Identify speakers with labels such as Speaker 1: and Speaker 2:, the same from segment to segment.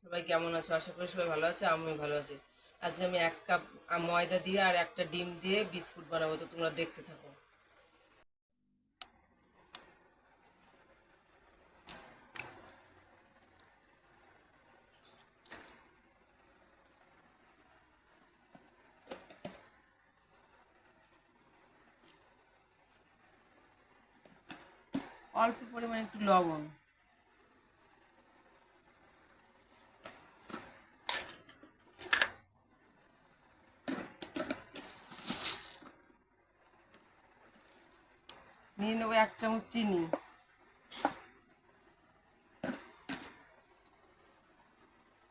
Speaker 1: সবাই কেমন আছো? আশা করি সবাই ভালো আছে, আমি ভালো আছি। আজকে আমি 1 কাপ ময়দা দিয়ে আর একটা ডিম দিয়ে বিস্কুট বানাবো, তো তোমরা দেখতে থাকো। অল্প পরিমাণে একটু লবণ, নিয়ে নেবো 1 চামচ চিনি।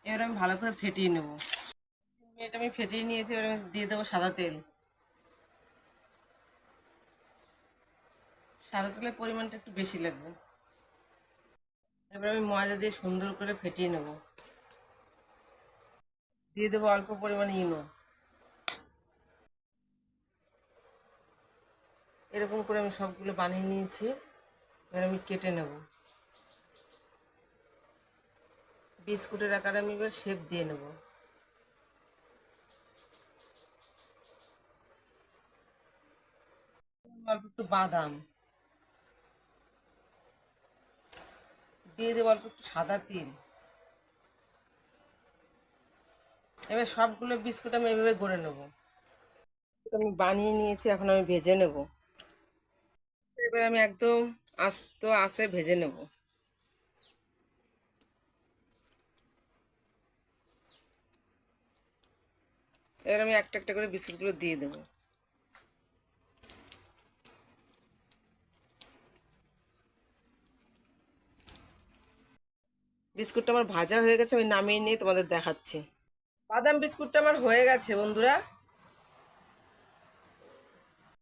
Speaker 1: এবার আমি ভালো করে ফেটিয়ে নেবো। এটা আমি ফেটিয়ে নিয়েছি, এবার আমি দিয়ে দেবো সাদা তেল। সাদা তেলের পরিমাণটা একটু বেশি লাগবে। এবার আমি ময়দা দিয়ে সুন্দর করে ফেটিয়ে নেবো। দিয়ে দেবো অল্প পরিমাণে ইনো। এরকম করে আমি সবগুলো বানিয়ে নিয়েছি। এবার আমি কেটে নেব। বিস্কুটের আকারে আমি এবার শেপ দিয়ে নেব। অল্প একটু বাদাম দিয়ে দেবো, অল্প একটু সাদা তিল। এবার সবগুলো বিস্কুট আমি এভাবে গড়ে নেব। আমি বানিয়ে নিয়েছি, এখন আমি ভেজে নেব। এবার আমি একদম আস্ত আঁচে ভেজে নেব। এবার আমি একটা একটা করে বিস্কুটগুলো দিয়ে দেবো। বিস্কুটটা আমার ভাজা হয়ে গেছে, আমি নামিয়ে নিয়ে তোমাদের দেখাচ্ছি। বাদাম বিস্কুটটা আমার হয়ে গেছে বন্ধুরা।